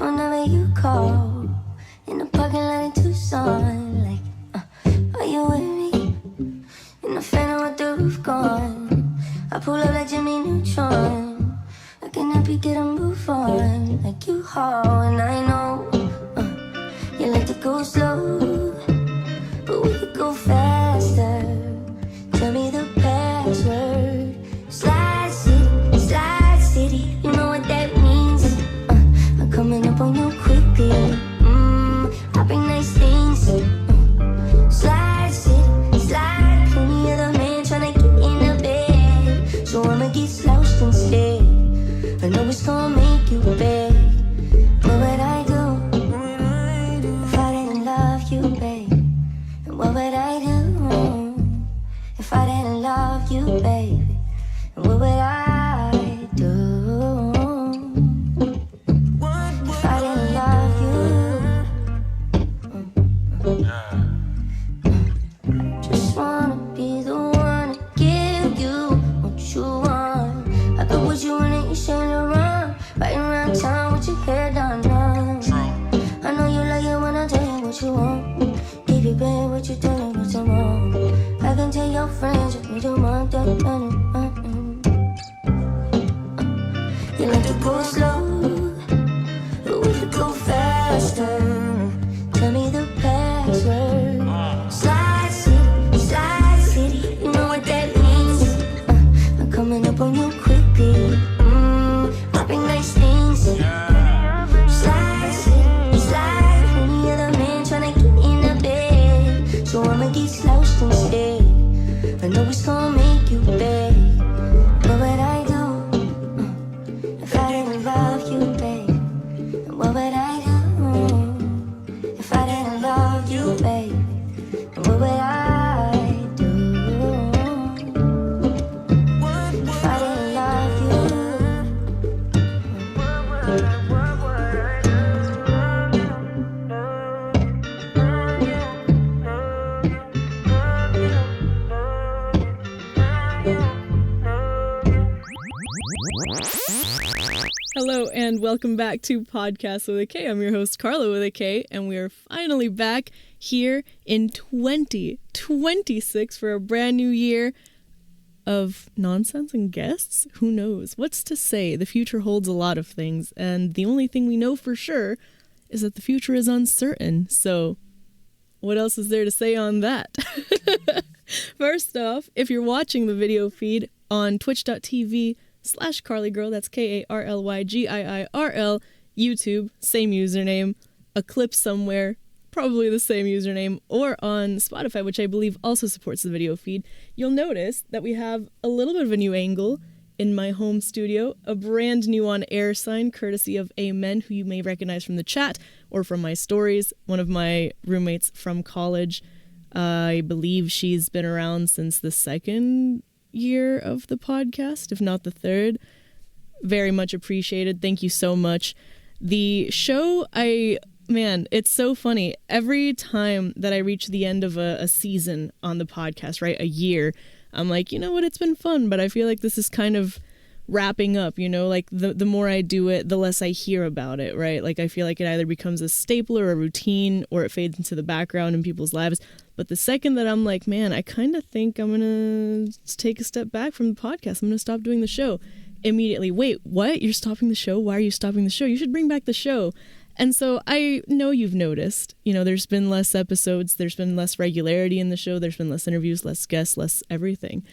whenever you call. In the parking lot in Tucson, like, are you with me? In the phantom with the roof gone. I pull up like Jimmy Neutron. I cannot be get a move on. Like you haul, and I know you like to go slow, but we could go faster. Tell me the password. Slide city, you know what that means. I'm coming up on you quickly. I bring nice things. Slide city, slide. Plenty of the man tryna get in the bed, so I'ma get slouched instead. I know it's gonna make you beg. What would I do if I didn't love you, babe? And what would I do if I didn't love you, baby? And what would I do if I didn't love you? Just wanna be the one to give you what you want. I could put you in an East Saint Laurent, riding around town with your hair done. I know you like it when I tell you what you want. Give you babe what you tell me what you want. I can tell your friends what you want. You like to go slow, but we could go faster. Tell me the password. Slide city, you know what that means. I'm coming up on you quickly. I bring nice things. Slide city, slide. Plenty of the men tryna get in the bed, so I'ma get slouched instead. I know it's gonna make you beg. What would I do if I didn't love you, babe? And what would I do if I didn't love you, babe? And what would I do if I didn't love you? Hello and welcome back to Podcast with a K. I'm your host Carla with a K, and we are finally back here in 2026 for a brand new year of nonsense and guests. Who knows? What's to say? The future holds a lot of things, and the only thing we know for sure is that the future is uncertain. So what else is there to say on that? First off, if you're watching the video feed on twitch.tv/CarlyGirl, that's KarlyGiirl, YouTube, same username, a clip somewhere, probably the same username, or on Spotify, which I believe also supports the video feed, you'll notice that we have a little bit of a new angle in my home studio, a brand new on-air sign courtesy of Amen, who you may recognize from the chat or from my stories, one of my roommates from college. I believe she's been around since the second year of the podcast, if not the third. Very much appreciated. Thank you so much. The show, it's so funny. Every time that I reach the end of a season on the podcast, right, a year, I'm like, you know what, it's been fun, but I feel like this is kind of wrapping up, you know, like the more I do it, the less I hear about it, right? Like I feel like it either becomes a staple or a routine, or it fades into the background in people's lives. But the second that I'm like, man, I kind of think I'm going to take a step back from the podcast, I'm going to stop doing the show, immediately, wait, what? You're stopping the show? Why are you stopping the show? You should bring back the show. And so I know you've noticed, you know, there's been less episodes, there's been less regularity in the show, there's been less interviews, less guests, less everything.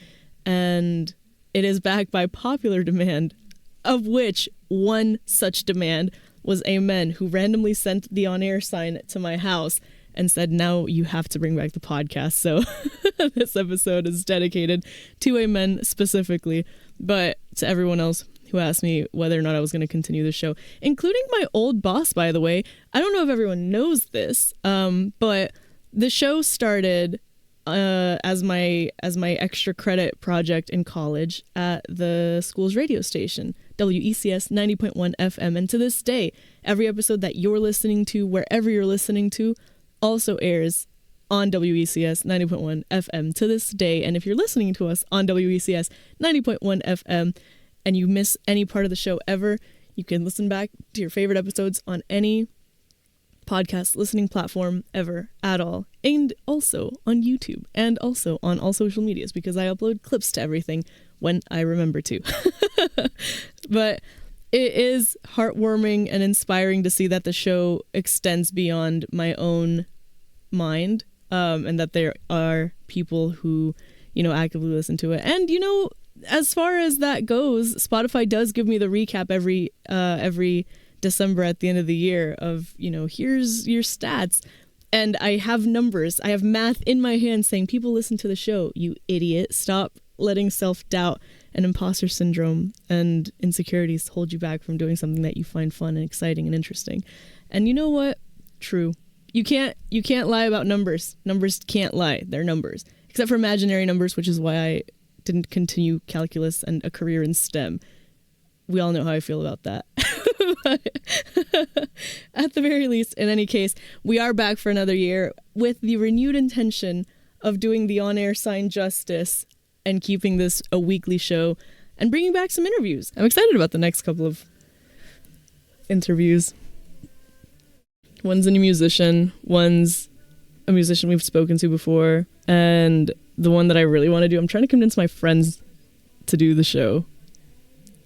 And it is back by popular demand, of which one such demand was Amen, who randomly sent the on-air sign to my house and said, now you have to bring back the podcast. So this episode is dedicated to Amen specifically, but to everyone else who asked me whether or not I was going to continue the show, including my old boss, by the way. I don't know if everyone knows this, but the show started as my extra credit project in college at the school's radio station, WECS 90.1 FM. And to this day, every episode that you're listening to, wherever you're listening to, also airs on WECS 90.1 FM to this day. And if you're listening to us on WECS 90.1 FM and you miss any part of the show ever, You can listen back to your favorite episodes on any podcast listening platform ever at all, and also on YouTube and also on all social medias, because I upload clips to everything when I remember to. But it is heartwarming and inspiring to see that the show extends beyond my own mind, and that there are people who, actively listen to it. And, as far as that goes, Spotify does give me the recap every December at the end of the year of, here's your stats. And I have numbers. I have math in my hand saying, people listen to the show. You idiot. Stop letting self-doubt and imposter syndrome and insecurities hold you back from doing something that you find fun and exciting and interesting. And you know what? True. You can't lie about numbers. Numbers can't lie. They're numbers. Except for imaginary numbers, which is why I didn't continue calculus and a career in STEM. We all know how I feel about that. But at the very least, in any case, we are back for another year with the renewed intention of doing the on-air sign justice and keeping this a weekly show and bringing back some interviews. I'm excited about the next couple of interviews. One's a new musician, one's a musician we've spoken to before, and the one that I really want to do, I'm trying to convince my friends to do the show.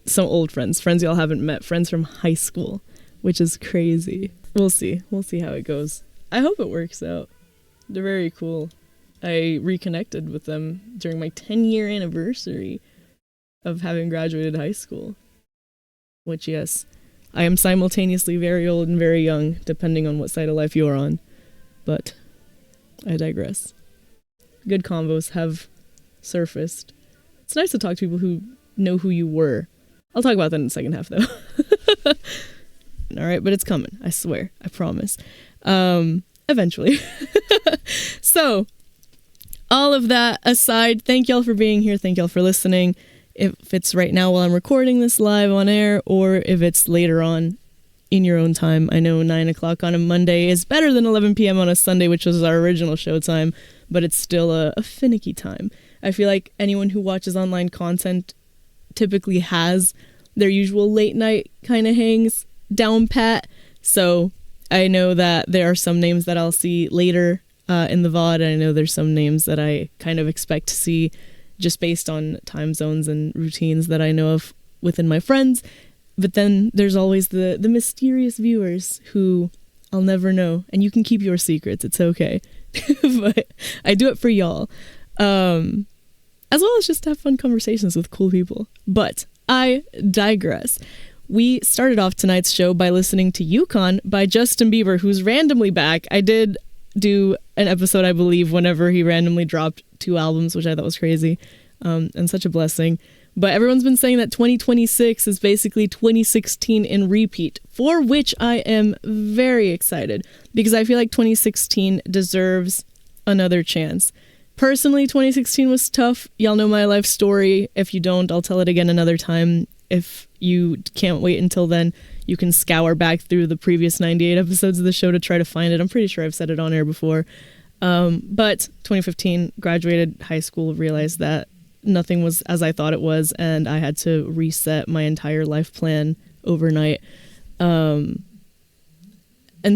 Some old friends y'all haven't met, friends from high school, which is crazy. We'll see how it goes. I hope it works out. They're very cool. I reconnected with them during my 10-year anniversary of having graduated high school. Which, yes, I am simultaneously very old and very young, depending on what side of life you are on. But I digress. Good convos have surfaced. It's nice to talk to people who know who you were. I'll talk about that in the second half, though. All right, but it's coming. I swear. I promise. Eventually. So, all of that aside, thank y'all for being here. Thank y'all for listening. If it's right now while I'm recording this live on air, or if it's later on in your own time. I know 9 o'clock on a Monday is better than 11 p.m. on a Sunday, which was our original show time, but it's still a finicky time. I feel like anyone who watches online content typically has their usual late night kind of hangs down pat. So I know that there are some names that I'll see later in the VOD, and I know there's some names that I kind of expect to see just based on time zones and routines that I know of within my friends. But then there's always the mysterious viewers who I'll never know, and you can keep your secrets. It's okay. But I do it for y'all. As well as just to have fun conversations with cool people. But I digress. We started off tonight's show by listening to YUKON by Justin Bieber, who's randomly back. I did do an episode, I believe, whenever he randomly dropped 2 albums, which I thought was crazy, and such a blessing. But everyone's been saying that 2026 is basically 2016 in repeat, for which I am very excited, because I feel like 2016 deserves another chance. Personally, 2016 was tough. Y'all know my life story. If you don't, I'll tell it again another time. If you can't wait until then, you can scour back through the previous 98 episodes of the show to try to find it. I'm pretty sure I've said it on air before. But 2015, graduated high school, realized that nothing was as I thought it was, and I had to reset my entire life plan overnight. And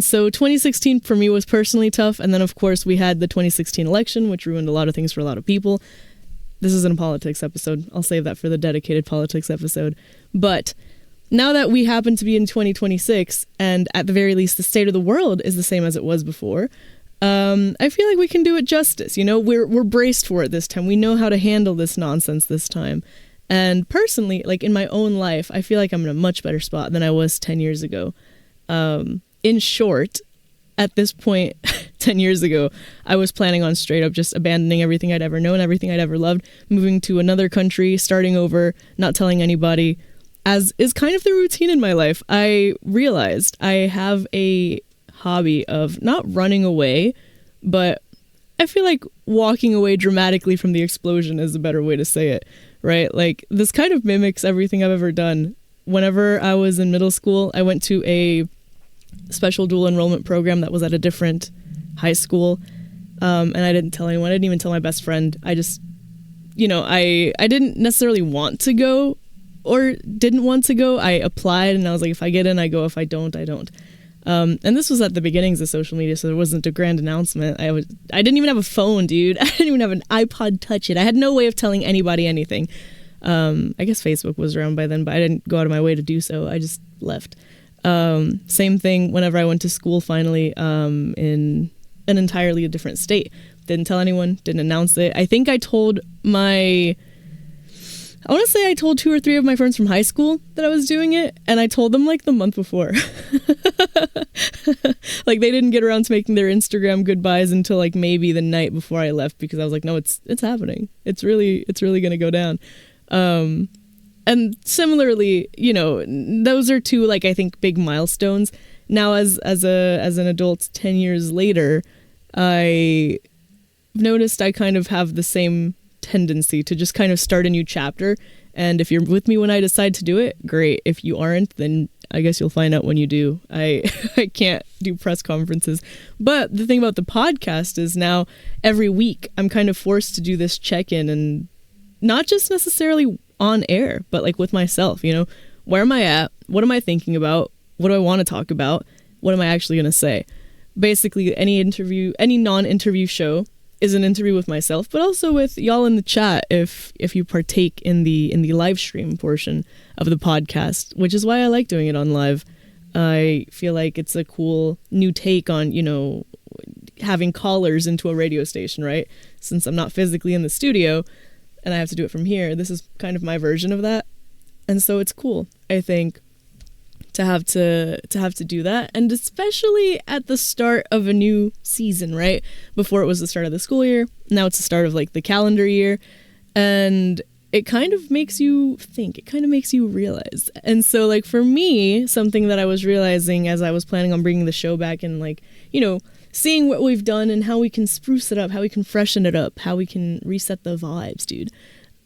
so 2016 for me was personally tough. And then, of course, we had the 2016 election, which ruined a lot of things for a lot of people. This isn't a politics episode. I'll save that for the dedicated politics episode. But now that we happen to be in 2026, and at the very least the state of the world is the same as it was before, I feel like we can do it justice. You know, we're braced for it this time. We know how to handle this nonsense this time. And personally, like in my own life, I feel like I'm in a much better spot than I was 10 years ago. In short, at this point, 10 years ago, I was planning on straight up just abandoning everything I'd ever known, everything I'd ever loved, moving to another country, starting over, not telling anybody, as is kind of the routine in my life. I realized I have a hobby of not running away, but I feel like walking away dramatically from the explosion is a better way to say it, right? Like, this kind of mimics everything I've ever done. Whenever I was in middle school, I went to a special dual enrollment program that was at a different high school, and I didn't tell anyone. I didn't even tell my best friend. I just, I didn't necessarily want to go or didn't want to go, I applied, and I was like, if I get in, I go. If I don't, I don't. And this was at the beginnings of social media, so there wasn't a grand announcement. I didn't even have a phone, dude. I didn't even have an iPod Touch. I had no way of telling anybody anything. I guess Facebook was around by then, but I didn't go out of my way to do so. I just left. Same thing whenever I went to school finally, in an entirely different state. Didn't tell anyone, didn't announce it. I think I told I want to say I told 2 or 3 of my friends from high school that I was doing it, and I told them like the month before. Like they didn't get around to making their Instagram goodbyes until like maybe the night before I left, because I was like, no, it's happening. It's really going to go down. And similarly, you know, those are 2 like I think big milestones. Now as an adult 10 years later, I noticed I kind of have the same tendency to just kind of start a new chapter, and if you're with me when I decide to do it, great. If you aren't, then I guess you'll find out when you do. I can't do press conferences, but the thing about the podcast is now every week I'm kind of forced to do this check-in, and not just necessarily on air, but like with myself, you know, where am I at? What am I thinking about? What do I want to talk about? What am I actually going to say? Basically, any non-interview show is an interview with myself, but also with y'all in the chat if you partake in the live stream portion of the podcast, which is why I like doing it on live. I feel like it's a cool new take on, you know, having callers into a radio station, right? Since I'm not physically in the studio and I have to do it from here, this is kind of my version of that. And so it's cool, I think, to have to do that, and especially at the start of a new season, right? Before it was the start of the school year, now it's the start of like the calendar year, and it kind of makes you think, it kind of makes you realize. And so like for me, something that I was realizing as I was planning on bringing the show back and like, you know, seeing what we've done and how we can spruce it up, how we can freshen it up, how we can reset the vibes, dude.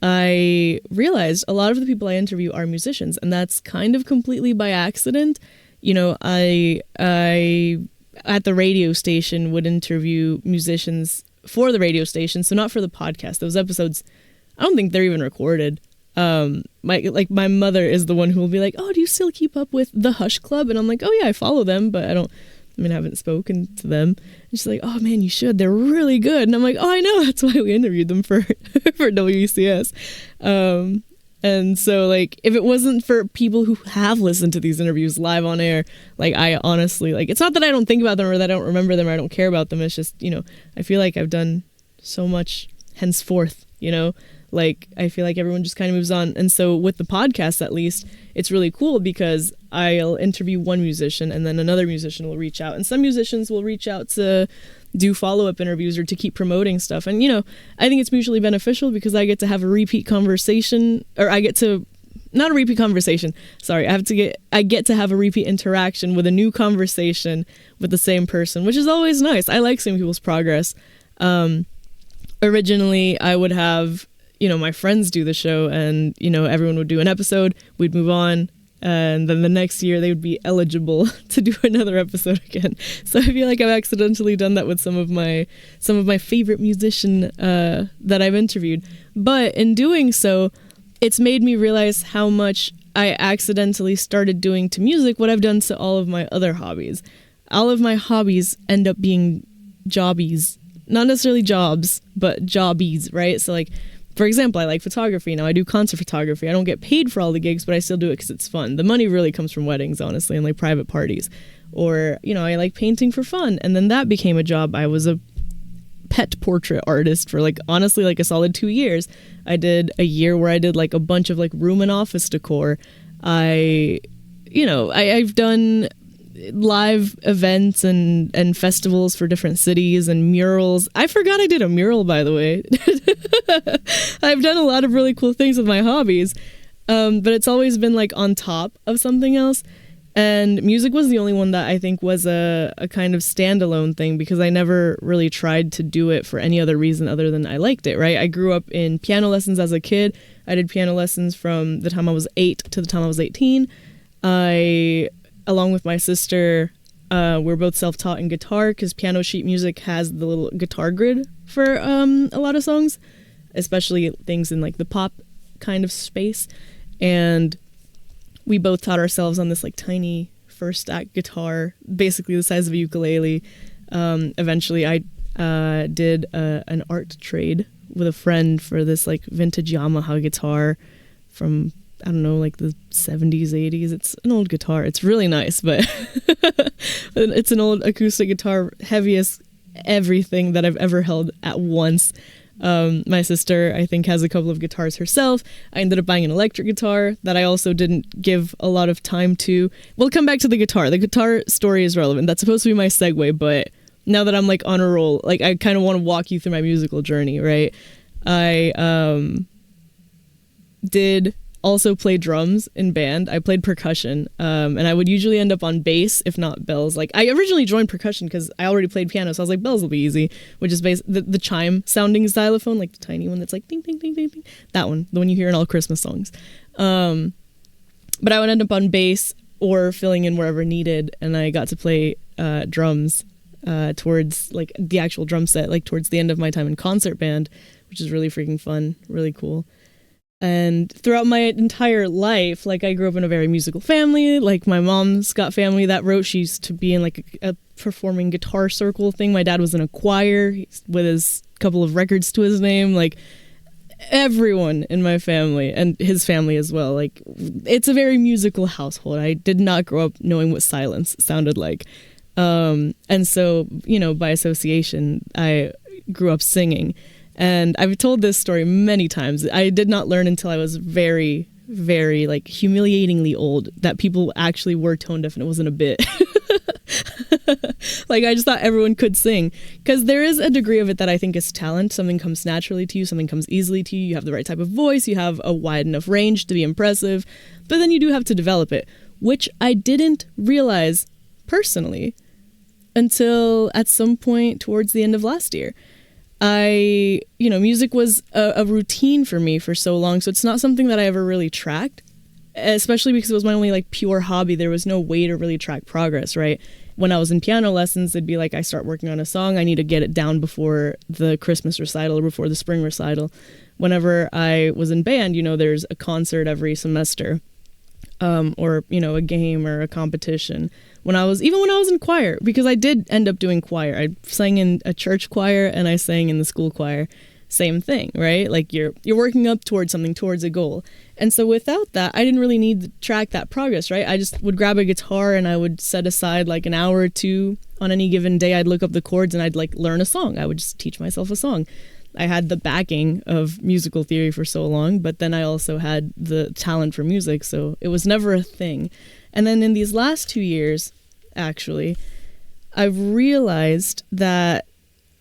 I realized a lot of the people I interview are musicians, and that's kind of completely by accident. You know, I at the radio station would interview musicians for the radio station, so not for the podcast. Those episodes, I don't think they're even recorded. My mother is the one who will be like, "Oh, do you still keep up with the Hush Club?" And I'm like, "Oh yeah, I follow them, but I haven't spoken to them." And she's like, "Oh man, you should. They're really good." And I'm like, "Oh, I know. That's why we interviewed them for WCS." And so like, if it wasn't for people who have listened to these interviews live on air, like I honestly, like, it's not that I don't think about them or that I don't remember them or I don't care about them. It's just, you know, I feel like I've done so much henceforth, you know, like I feel like everyone just kind of moves on. And so with the podcast, at least, it's really cool because I'll interview one musician and then another musician will reach out, and some musicians will reach out to do follow-up interviews or to keep promoting stuff. And, you know, I think it's mutually beneficial because I get to have a repeat conversation, or I get to, not a repeat conversation, sorry, I get to have a repeat interaction with a new conversation with the same person, which is always nice. I like seeing people's progress. Originally, I would have, you know, my friends do the show, and, you know, everyone would do an episode, we'd move on, and then the next year they would be eligible to do another episode again. So I feel like I've accidentally done that with some of my favorite musician that I've interviewed. But in doing so, it's made me realize how much I accidentally started doing to music what I've done to all of my other hobbies. All of my hobbies end up being jobbies. Not necessarily jobs, but jobbies, right? So like, for example, I like photography. Now I do concert photography. I don't get paid for all the gigs, but I still do it because it's fun. The money really comes from weddings, honestly, and like private parties. Or, you know, I like painting for fun. And then that became a job. I was a pet portrait artist for like, honestly, like a solid 2 years. I did a year where I did like a bunch of like room and office decor. I've done live events and festivals for different cities and murals. I forgot I did a mural, by the way. I've done a lot of really cool things with my hobbies, but it's always been like on top of something else. And music was the only one that I think was a kind of standalone thing, because I never really tried to do it for any other reason other than I liked it, right? I grew up in piano lessons as a kid. I did piano lessons from the time I was 8 to the time I was 18. Along with my sister, we're both self-taught in guitar, because piano sheet music has the little guitar grid for a lot of songs, especially things in like the pop kind of space. and we both taught ourselves on this like tiny first stack guitar, basically the size of a ukulele. Eventually I did an art trade with a friend for this like vintage Yamaha guitar from, I don't know, like the 70s, 80s. It's an old guitar. It's really nice, but it's an old acoustic guitar, heaviest everything that I've ever held at once. My sister, I think, has a couple of guitars herself. I ended up buying an electric guitar that I also didn't give a lot of time to. We'll come back to the guitar. The guitar story is relevant. That's supposed to be my segue, but now that I'm like on a roll, like I kind of want to walk you through my musical journey, right? I did also play drums in band. I played percussion, and I would usually end up on bass, if not bells. Like I originally joined percussion because I already played piano, so I was like, bells will be easy, which is the chime sounding xylophone, like the tiny one that's like ding, ding, ding, ding, ding. That one, the one you hear in all Christmas songs. But I would end up on bass or filling in wherever needed, and I got to play drums towards like the actual drum set, like towards the end of my time in concert band, which is really freaking fun, really cool. And throughout my entire life, like I grew up in a very musical family. Like my mom's got family that wrote. She used to be in like a performing guitar circle thing. My dad was in a choir with his couple of records to his name. Like everyone in my family and his family as well. Like it's a very musical household. I did not grow up knowing what silence sounded like. And so, you know, by association, I grew up singing. And I've told this story many times. I did not learn until I was very, very, like, humiliatingly old that people actually were tone deaf and it wasn't a bit. Like, I just thought everyone could sing. Because there is a degree of it that I think is talent. Something comes naturally to you. Something comes easily to you. You have the right type of voice. You have a wide enough range to be impressive. But then you do have to develop it, which I didn't realize personally until at some point towards the end of last year. Music was a routine for me for so long, so it's not something that I ever really tracked, especially because it was my only like pure hobby. There was no way to really track progress, right? When I was in piano lessons, it'd be like I start working on a song, I need to get it down before the Christmas recital or before the spring recital. Whenever I was in band, there's a concert every semester, or a game or a competition. When I was in choir, because I did end up doing choir. I sang in a church choir and I sang in the school choir. Same thing, right? Like you're working up towards something, towards a goal. And so without that, I didn't really need to track that progress, right? I just would grab a guitar and I would set aside like an hour or two on any given day. I'd look up the chords and I'd like learn a song. I would just teach myself a song. I had the backing of musical theory for so long, but then I also had the talent for music, so it was never a thing. And then in these last 2 years, actually, I've realized that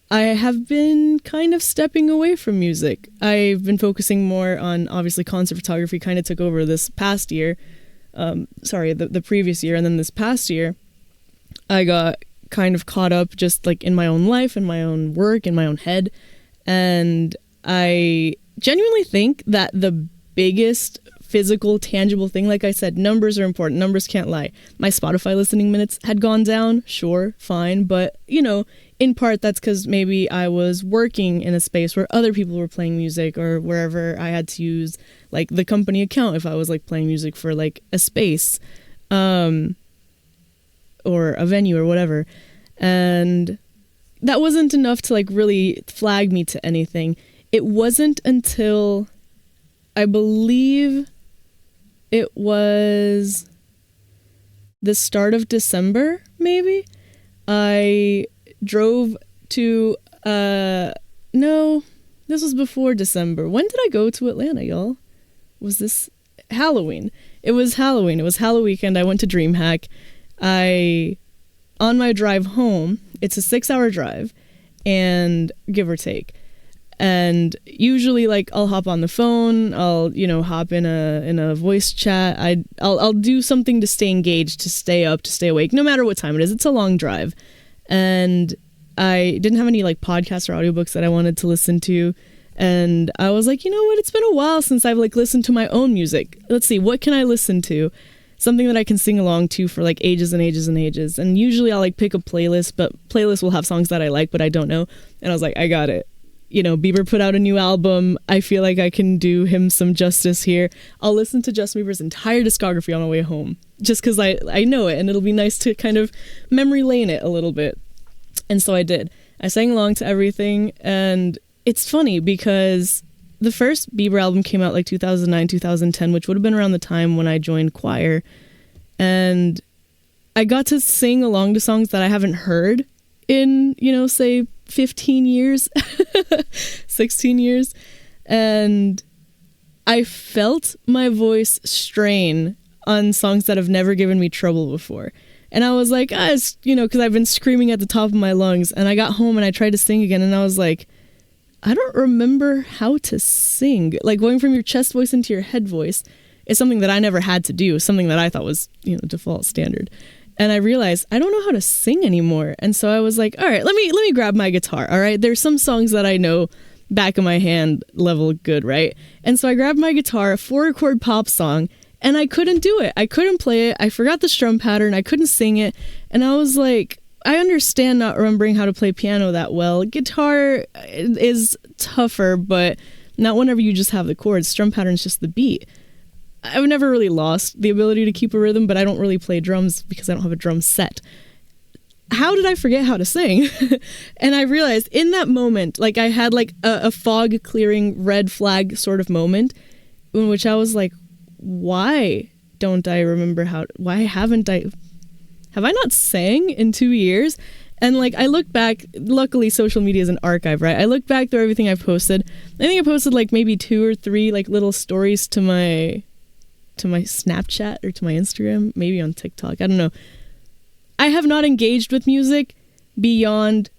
I have been kind of stepping away from music. I've been focusing more on, obviously, concert photography kind of took over this past year. The previous year, and then this past year, I got kind of caught up just like in my own life, in my own work, in my own head. And I genuinely think that the biggest physical, tangible thing, like I said, numbers are important. Numbers can't lie. My Spotify listening minutes had gone down. Sure, fine. But, in part that's because maybe I was working in a space where other people were playing music, or wherever I had to use like the company account if I was like playing music for like a space, or a venue or whatever. And that wasn't enough to like really flag me to anything. It wasn't until I believe it was the start of December, maybe, I drove to, no, this was before December. When did I go to Atlanta, y'all? Was this Halloween? It was Halloween. It was Halloween weekend. I went to DreamHack. On my drive home, it's a 6-hour drive, and give or take. And usually, like, I'll hop on the phone, I'll, hop in a voice chat. I'll do something to stay engaged, to stay up, to stay awake, no matter what time it is. It's a long drive. And I didn't have any, like, podcasts or audiobooks that I wanted to listen to. And I was like, you know what? It's been a while since I've, like, listened to my own music. Let's see, what can I listen to? Something that I can sing along to for like ages and ages and ages. And usually I'll like pick a playlist, but playlists will have songs that I like, but I don't know. And I was like, I got it. Bieber put out a new album. I feel like I can do him some justice here. I'll listen to Justin Bieber's entire discography on my way home, just because I know it, and it'll be nice to kind of memory lane it a little bit. And so I did. I sang along to everything, and it's funny because the first Bieber album came out like 2009, 2010, which would have been around the time when I joined choir. And I got to sing along to songs that I haven't heard in, say 15 years, 16 years. And I felt my voice strain on songs that have never given me trouble before. And I was like, because I've been screaming at the top of my lungs. And I got home and I tried to sing again, and I was like, I don't remember how to sing. Like, going from your chest voice into your head voice is something that I never had to do, something that I thought was, default standard. And I realized I don't know how to sing anymore. And so I was like, all right, let me grab my guitar. All right. There's some songs that I know back of my hand level good, right? And so I grabbed my guitar, a 4-chord pop song, and I couldn't do it. I couldn't play it. I forgot the strum pattern. I couldn't sing it. And I was like, I understand not remembering how to play piano that well. Guitar is tougher, but not whenever you just have the chords. Strum pattern's just the beat. I've never really lost the ability to keep a rhythm, but I don't really play drums because I don't have a drum set. How did I forget how to sing? And I realized in that moment, like, I had like a fog clearing red flag sort of moment in which I was like, why don't I remember why haven't I... Have I not sang in 2 years? And like, I look back, luckily social media is an archive, right? I look back through everything I've posted. I think I posted like maybe 2 or 3 like little stories to my Snapchat or to my Instagram, maybe on TikTok. I don't know. I have not engaged with music beyond,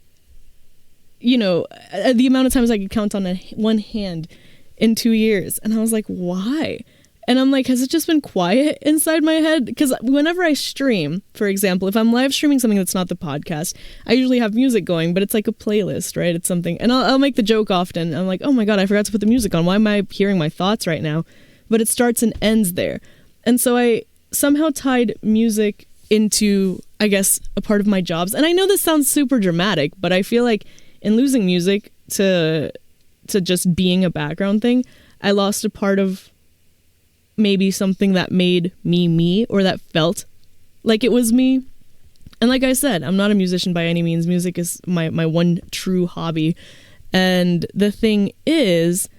the amount of times I could count on one hand in 2 years. And I was like, why? And I'm like, has it just been quiet inside my head? Because whenever I stream, for example, if I'm live streaming something that's not the podcast, I usually have music going, but it's like a playlist, right? It's something, and I'll make the joke often. I'm like, oh my God, I forgot to put the music on. Why am I hearing my thoughts right now? But it starts and ends there. And so I somehow tied music into, I guess, a part of my jobs. And I know this sounds super dramatic, but I feel like in losing music to just being a background thing, I lost a part of maybe something that made me, or that felt like it was me. And like I said, I'm not a musician by any means. Music is my one true hobby. And the thing is,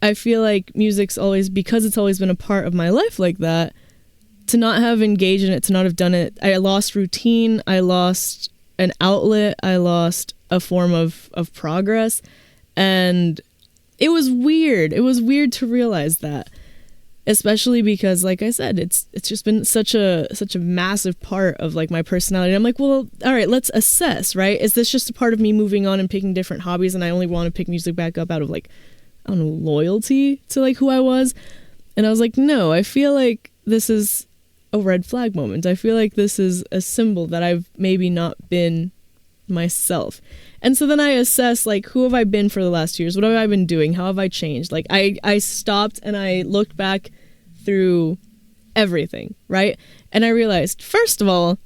I feel like music's always, because it's always been a part of my life like that, to not have engaged in it, to not have done it, I lost routine, I lost an outlet, I lost a form of progress. And it was weird. It was weird to realize that. Especially because, like I said, it's just been such a massive part of like my personality. I'm like, well, all right, let's assess, right? Is this just a part of me moving on and picking different hobbies, and I only want to pick music back up out of like, I don't know, loyalty to like who I was? And I was like, no, I feel like this is a red flag moment. I feel like this is a symbol that I've maybe not been myself. And so then I assess, like, who have I been for the last 2 years? What have I been doing? How have I changed? Like, I stopped and I looked back through everything, right? And I realized, first of all,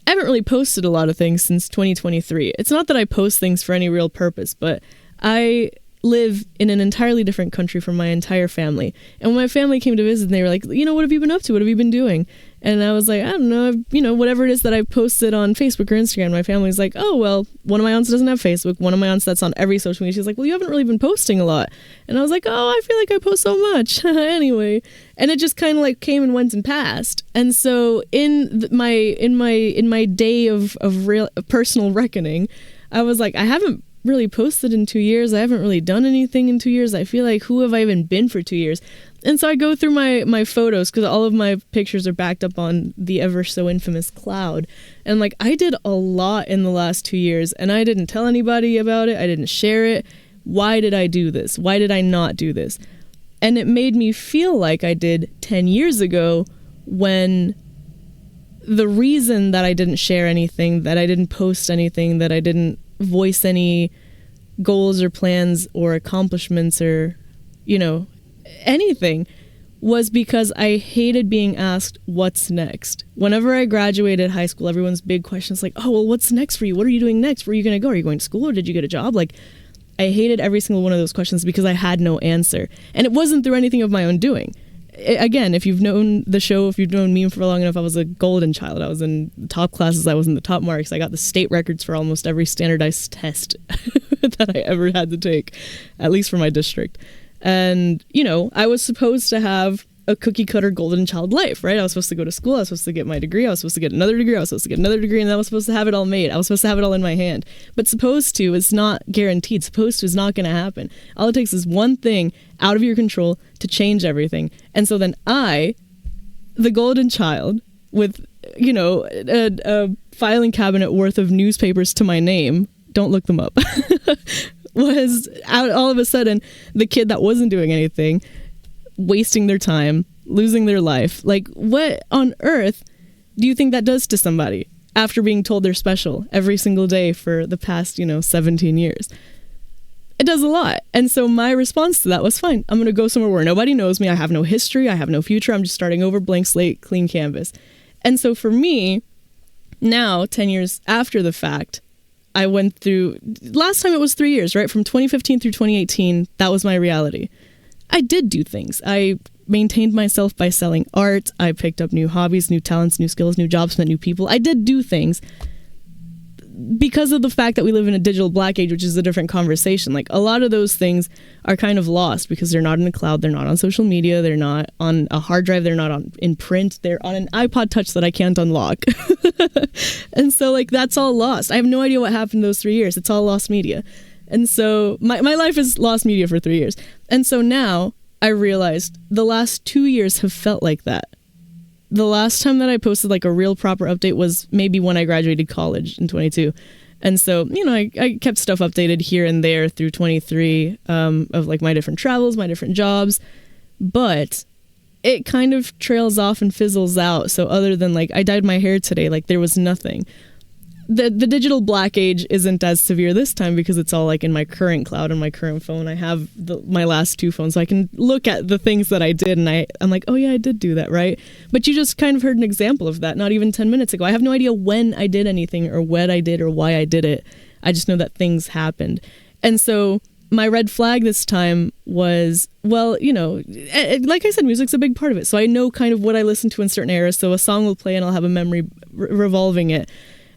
I haven't really posted a lot of things since 2023. It's not that I post things for any real purpose, but I live in an entirely different country from my entire family. And when my family came to visit, they were like, what have you been up to? What have you been doing? And I was like, I don't know, whatever it is that I posted on Facebook or Instagram. My family's like, oh, well, one of my aunts doesn't have Facebook. One of my aunts that's on every social media. She's like, well, you haven't really been posting a lot. And I was like, oh, I feel like I post so much. Anyway. And it just kind of like came and went and passed. And so in my day of real personal reckoning, I was like, I haven't really posted in 2 years. I haven't really done anything in 2 years. I feel like, who have I even been for 2 years? And so I go through my photos, because all of my pictures are backed up on the ever so infamous cloud. And like, I did a lot in the last 2 years, and I didn't tell anybody about it. I didn't share it. Why did I do this? Why did I not do this? And it made me feel like I did 10 years ago, when the reason that I didn't share anything, that I didn't post anything, that I didn't voice any goals or plans or accomplishments or, anything, was because I hated being asked what's next. Whenever I graduated high school, everyone's big question is like, oh, well, what's next for you? What are you doing next? Where are you going to go? Are you going to school, or did you get a job? Like, I hated every single one of those questions because I had no answer. And it wasn't through anything of my own doing. Again, if you've known the show, if you've known me for long enough, I was a golden child. I was in the top classes. I was in the top marks. I got the state records for almost every standardized test that I ever had to take, at least for my district. And, you know, I was supposed to have a cookie cutter golden child life, right? I was supposed to go to school. I was supposed to get my degree. I was supposed to get another degree. I was supposed to get another degree. And I was supposed to have it all made. I was supposed to have it all in my hand. But supposed to is not guaranteed. Supposed to is not going to happen. All it takes is one thing out of your control to change everything. And so then I, the golden child with, you know, a filing cabinet worth of newspapers to my name, don't look them up, was out all of a sudden the kid that wasn't doing anything, wasting their time, losing their life. Like, what on earth do you think that does to somebody after being told they're special every single day for the past, 17 years? It does a lot. And so my response to that was, fine, I'm going to go somewhere where nobody knows me. I have no history. I have no future. I'm just starting over, blank slate, clean canvas. And so for me, now, 10 years after the fact, I went through, last time it was 3 years, right? From 2015 through 2018, that was my reality. I did do things. I maintained myself by selling art. I picked up new hobbies, new talents, new skills, new jobs, met new people. I did do things because of the fact that we live in a digital black age, which is a different conversation. Like, a lot of those things are kind of lost because they're not in the cloud. They're not on social media. They're not on a hard drive. They're not in print. They're on an iPod Touch that I can't unlock. And so, like, that's all lost. I have no idea what happened those 3 years. It's all lost media. And so my life is lost media for 3 years. And so now I realized the last 2 years have felt like that. The last time that I posted like a real proper update was maybe when I graduated college in 22. And so, I kept stuff updated here and there through 23 of like my different travels, my different jobs. But it kind of trails off and fizzles out. So other than like I dyed my hair today, like there was nothing. The digital black age isn't as severe this time because it's all like in my current cloud and my current phone. I have my last two phones, so I can look at the things that I did and I'm like, oh yeah, I did do that, right? But you just kind of heard an example of that not even 10 minutes ago. I have no idea when I did anything or what I did or why I did it. I just know that things happened. And so my red flag this time was, well, like I said, music's a big part of it. So I know kind of what I listen to in certain eras. So a song will play and I'll have a memory revolving it.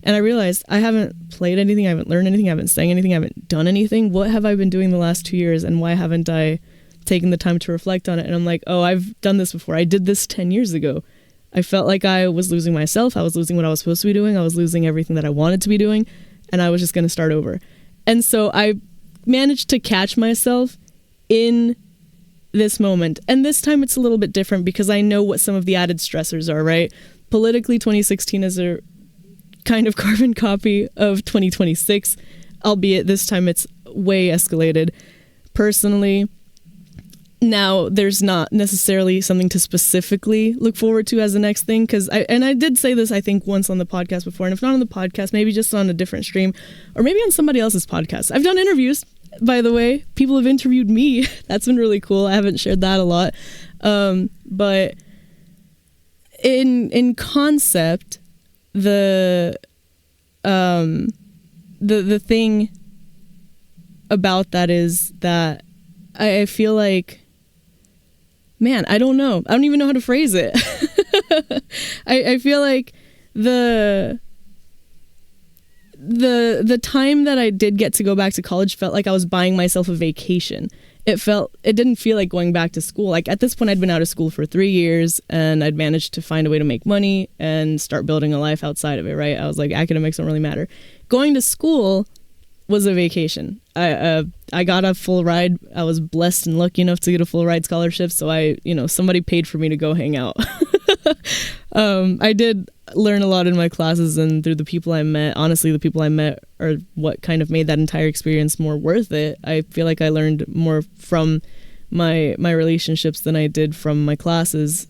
And I realized I haven't played anything, I haven't learned anything, I haven't sang anything, I haven't done anything. What have I been doing the last 2 years and why haven't I taken the time to reflect on it? And I'm like, oh, I've done this before. I did this 10 years ago. I felt like I was losing myself. I was losing what I was supposed to be doing. I was losing everything that I wanted to be doing. And I was just going to start over. And so I managed to catch myself in this moment. And this time it's a little bit different because I know what some of the added stressors are, right? Politically, 2016 is a kind of carbon copy of 2026, albeit this time it's way escalated. Personally, now there's not necessarily something to specifically look forward to as the next thing, because I did say this I think once on the podcast before, and if not on the podcast, maybe just on a different stream or maybe on somebody else's podcast. I've done interviews, by the way. People have interviewed me. That's been really cool. I haven't shared that a lot, but in concept, the thing about that is that I feel like, man, I don't know. I don't even know how to phrase it. I feel like the time that I did get to go back to college felt like I was buying myself a vacation. It didn't feel like going back to school. Like at this point, I'd been out of school for 3 years and I'd managed to find a way to make money and start building a life outside of it, right? I was like, academics don't really matter. Going to school was a vacation. I got a full ride. I was blessed and lucky enough to get a full ride scholarship. So somebody paid for me to go hang out. I did learn a lot in my classes and through the people I met. Honestly, the people I met are what kind of made that entire experience more worth it. I feel like I learned more from my relationships than I did from my classes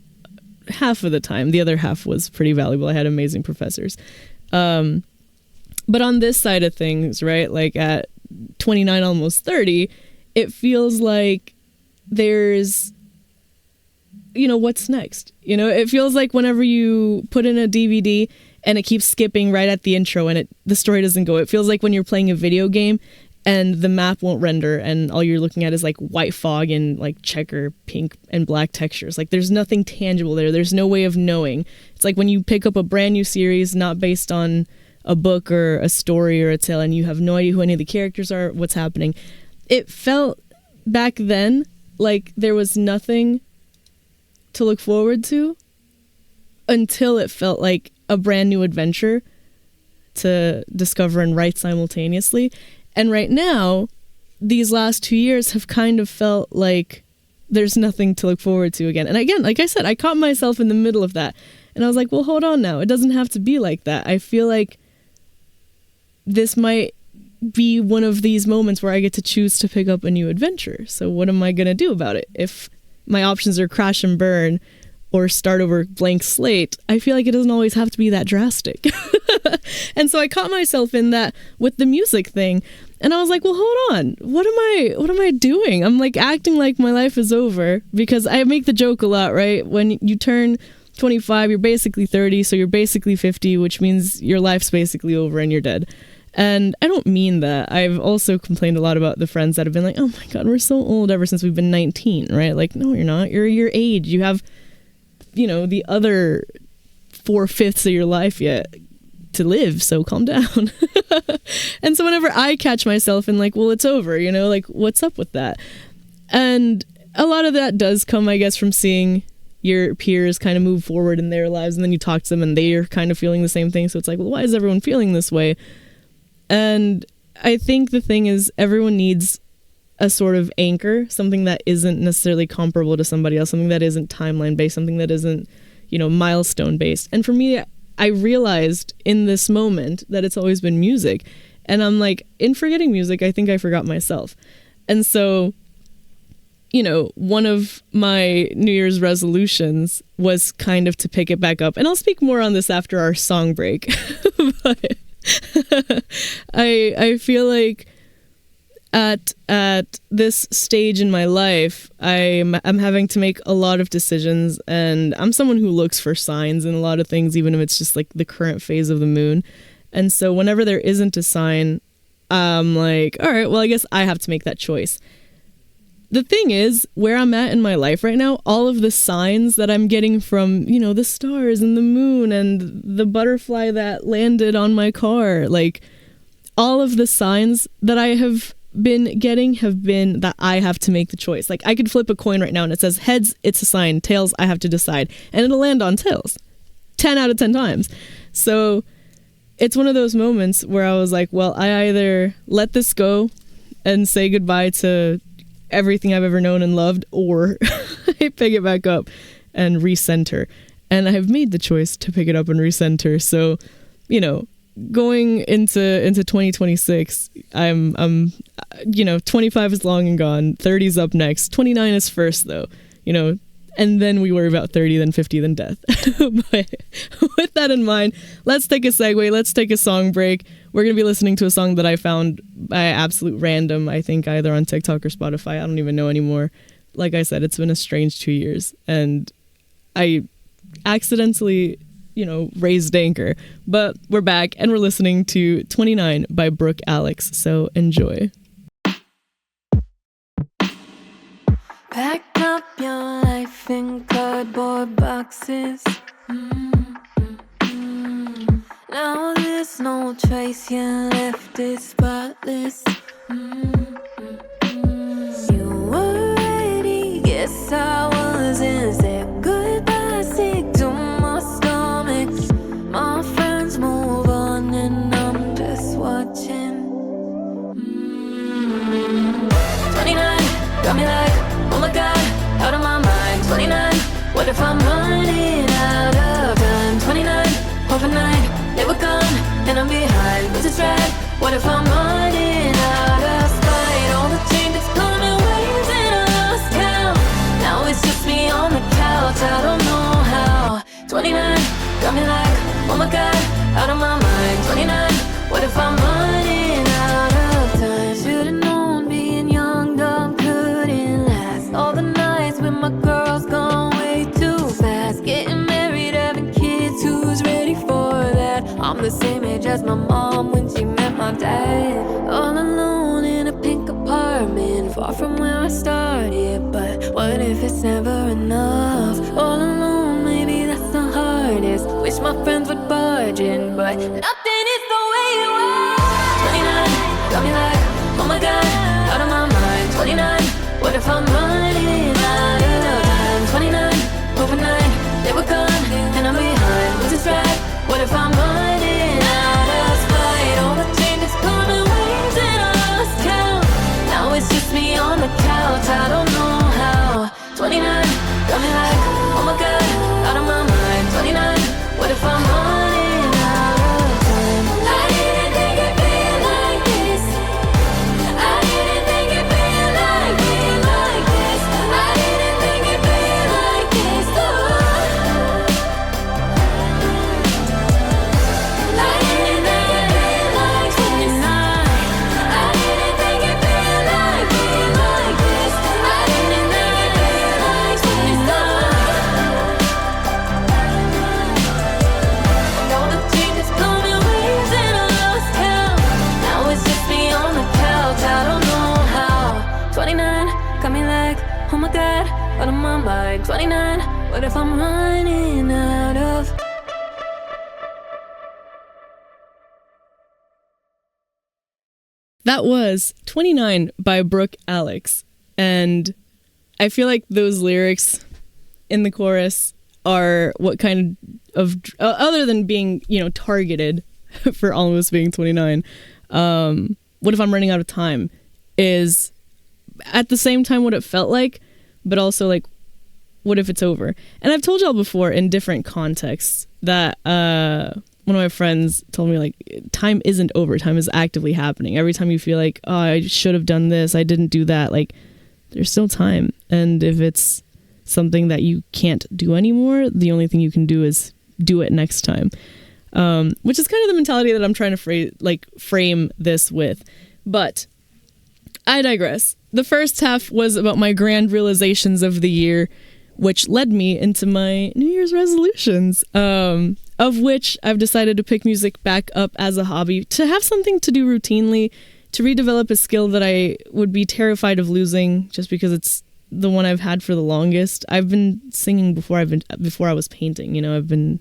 half of the time. The other half was pretty valuable. I had amazing professors. But on this side of things, right, like at 29, almost 30, it feels like there's, what's next? It feels like whenever you put in a DVD and it keeps skipping right at the intro and the story doesn't go. It feels like when you're playing a video game and the map won't render, and all you're looking at is like white fog and like checker pink and black textures. Like there's nothing tangible there. There's no way of knowing. It's like when you pick up a brand new series not based on a book or a story or a tale, and you have no idea who any of the characters are, what's happening. It felt back then like there was nothing to look forward to until it felt like a brand new adventure to discover and write simultaneously. And right now, these last 2 years have kind of felt like there's nothing to look forward to again. And again, like I said, I caught myself in the middle of that. And I was like, well, hold on now. It doesn't have to be like that. I feel like this might be one of these moments where I get to choose to pick up a new adventure. So what am I going to do about it? If my options are crash and burn or start over blank slate, I feel like it doesn't always have to be that drastic. And so I caught myself in that with the music thing. And I was like, well, hold on. What am I doing? I'm like acting like my life is over, because I make the joke a lot, right? When you turn 25, you're basically 30, so you're basically 50, which means your life's basically over and you're dead. And I don't mean that. I've also complained a lot about the friends that have been like, oh my God, we're so old ever since we've been 19, right? Like, no, you're not. You're your age. You have, the other 4/5 of your life yet to live, so calm down. And so whenever I catch myself in like, well, it's over, like, what's up with that? And a lot of that does come, I guess, from seeing your peers kind of move forward in their lives, and then you talk to them and they're kind of feeling the same thing. So it's like, well, why is everyone feeling this way? And I think the thing is, everyone needs a sort of anchor, something that isn't necessarily comparable to somebody else, something that isn't timeline based, something that isn't, milestone based. And for me, I realized in this moment that it's always been music. And I'm like, in forgetting music, I think I forgot myself. And so, one of my New Year's resolutions was kind of to pick it back up. And I'll speak more on this after our song break. But I feel like at this stage in my life, I'm having to make a lot of decisions, and I'm someone who looks for signs in a lot of things, even if it's just like the current phase of the moon. And so whenever there isn't a sign, I'm like, all right, well, I guess I have to make that choice. The thing is, where I'm at in my life right now, all of the signs that I'm getting from, the stars and the moon and the butterfly that landed on my car, like all of the signs that I have been getting have been that I have to make the choice. Like I could flip a coin right now and it says heads, it's a sign, tails, I have to decide. And it'll land on tails 10 out of 10 times. So it's one of those moments where I was like, well, I either let this go and say goodbye to everything I've ever known and loved, or I pick it back up and recenter. And I have made the choice to pick it up and recenter. So, going into 2026, I'm 25 is long and gone, 30's up next, 29 is first though, and then we worry about 30, then 50, then death. But with that in mind, let's take a segue, let's take a song break. We're going to be listening to a song that I found by absolute random, I think either on TikTok or Spotify, I don't even know anymore. Like I said, it's been a strange 2 years, and I accidentally raised anchor, but we're back and we're listening to 29 by Brooke, Alexx. So enjoy. Pack up your life in cardboard boxes. Now there's no trace, you left it spotless. You were ready, guess I wasn't. Said goodbye, sick to my stomach. My friends move on and I'm just watching. 29, got me like, oh my God, out of my mind. 29, what if I'm running out of time? 29, overnight, they were gone, and I'm behind. What's this red? What if I'm running out of spite? All the changes coming waves and I lost count. Now it's just me on the couch, I don't know how. 29, got me like, oh my God, out of my mind. 29, what if I'm running out of time? Should've known being young, dumb, couldn't last. All the nights with my girls gone way too fast. Getting married, having kids, who's ready for that? I'm the same age as my mom when she met my dad. All alone friends would barge in, but nothing is the way it was. 29, got me like, oh my god, out of my mind. 29, what if I'm running out of time? 29, overnight, they were gone, and I'm behind. Was this right? What if I'm running out of spite? All the changes come in waves and I lost count. Now it's just me on the couch, I don't know how. 29, got me like, oh my god, out of my mind. 29, what if I'm running out of time? I didn't think it'd be like this. I didn't think it'd be like this. I didn't think it'd be like this. Oh. I didn't think it'd be like 29. I didn't think it'd be like this. I didn't think it'd be like 29. All the changes come in waves and I lost count. Now it's just me on the couch, I don't know how. 29, got me like, oh my god, out of my mind. 29, what if I'm running out of? That was 29 by Brooke, Alexx. And I feel like those lyrics in the chorus are what kind of other than being, targeted for almost being 29. What if I'm running out of time is at the same time what it felt like, but also like, what if it's over? And I've told y'all before in different contexts that one of my friends told me, like, time isn't over. Time is actively happening. Every time you feel like, oh, I should have done this, I didn't do that, like, there's still time. And if it's something that you can't do anymore, the only thing you can do is do it next time. Which is kind of the mentality that I'm trying to frame this with. But I digress. The first half was about my grand realizations of the year, which led me into my New Year's resolutions, of which I've decided to pick music back up as a hobby, to have something to do routinely, to redevelop a skill that I would be terrified of losing just because it's the one I've had for the longest. I've been singing before I was painting, I've been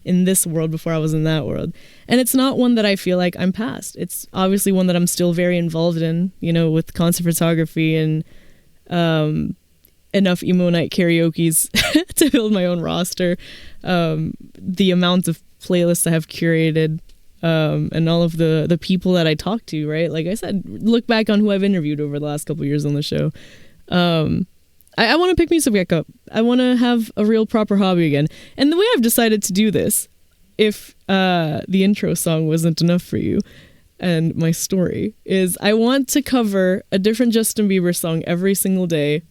in this world before I was in that world. And it's not one that I feel like I'm past. It's obviously one that I'm still very involved in, with concert photography and enough emo night karaoke's to build my own roster. The amount of playlists I have curated, and all of the people that I talk to, right? Like I said, look back on who I've interviewed over the last couple years on the show. I want to pick music back up. I want to have a real proper hobby again. And the way I've decided to do this, if the intro song wasn't enough for you and my story, is I want to cover a different Justin Bieber song every single day,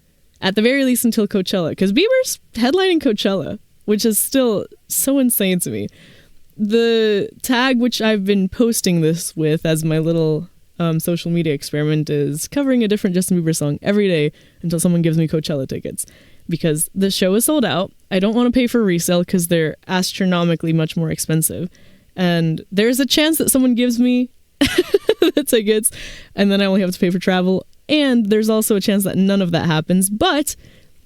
at the very least until Coachella, because Bieber's headlining Coachella, which is still so insane to me. The tag which I've been posting this with as my little social media experiment is covering a different Justin Bieber song every day until someone gives me Coachella tickets, because the show is sold out. I don't want to pay for resale because they're astronomically much more expensive, and there's a chance that someone gives me the tickets and then I only have to pay for travel, and there's also a chance that none of that happens. But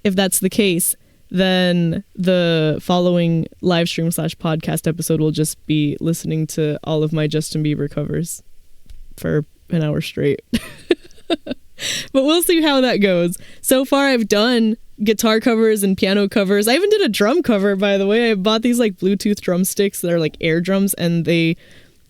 if that's the case, then the following live stream / podcast episode will just be listening to all of my Justin Bieber covers for an hour straight. But we'll see how that goes. So far I've done guitar covers and piano covers. I even did a drum cover, by the way. I bought these like Bluetooth drumsticks that are like air drums, and they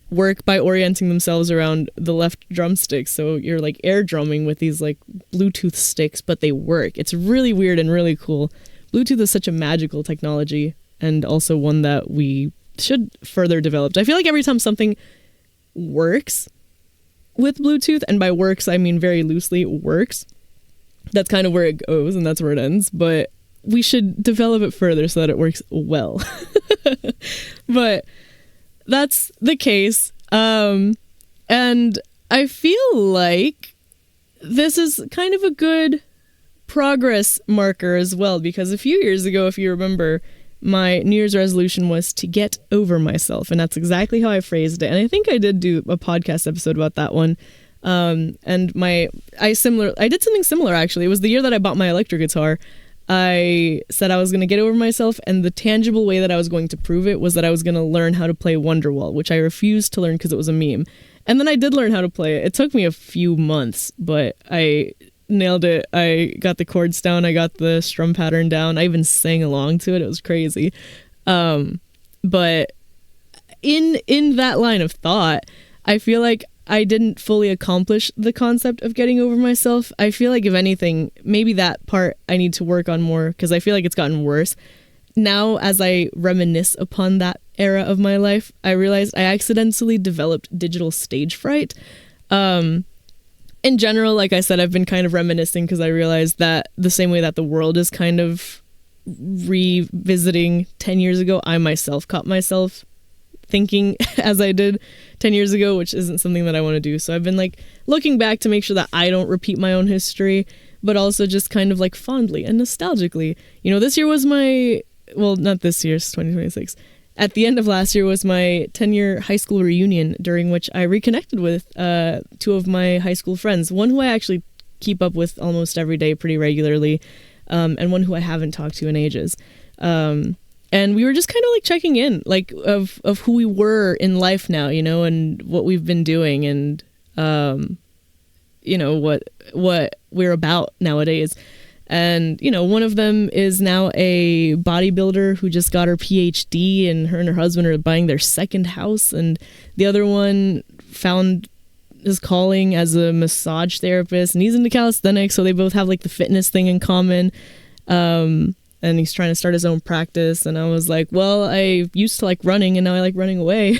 work by orienting themselves around the left drumstick. So you're like air drumming with these like Bluetooth sticks, but they work. It's really weird and really cool. Bluetooth is such a magical technology, and also one that we should further develop. I feel like every time something works with Bluetooth, and by works I mean very loosely works, that's kind of where it goes and that's where it ends, but we should develop it further so that it works well. But that's the case, and I feel like this is kind of a good progress marker as well, because a few years ago, if you remember, my New Year's resolution was to get over myself, and that's exactly how I phrased it. And I think I did do a podcast episode about that one. And I did something similar, actually. It was the year that I bought my electric guitar, I said I was going to get over myself, and the tangible way that I was going to prove it was that I was going to learn how to play Wonderwall, which I refused to learn because it was a meme. And then I did learn how to play it. It took me a few months, but I nailed it. I got the chords down. I got the strum pattern down. I even sang along to it. It was crazy. But in that line of thought, I feel like I didn't fully accomplish the concept of getting over myself. I feel like, if anything, maybe that part I need to work on more, because I feel like it's gotten worse. Now, as I reminisce upon that era of my life, I realized I accidentally developed digital stage fright. In general, like I said, I've been kind of reminiscing because I realized that the same way that the world is kind of revisiting 10 years ago, I myself caught myself thinking as I did 10 years ago, which isn't something that I want to do. So I've been like looking back to make sure that I don't repeat my own history, but also just kind of like fondly and nostalgically. You know, this year was not this year, it's 2026. At the end of last year was my 10-year high school reunion, during which I reconnected with two of my high school friends. One who I actually keep up with almost every day pretty regularly, and one who I haven't talked to in ages. And we were just kind of like checking in, like of who we were in life now, you know, and what we've been doing, and you know, what we're about nowadays. And, you know, one of them is now a bodybuilder who just got her PhD, and her husband are buying their second house. And the other one found his calling as a massage therapist, and he's into calisthenics. So they both have like the fitness thing in common. And he's trying to start his own practice. And I was like, well, I used to like running, and now I like running away,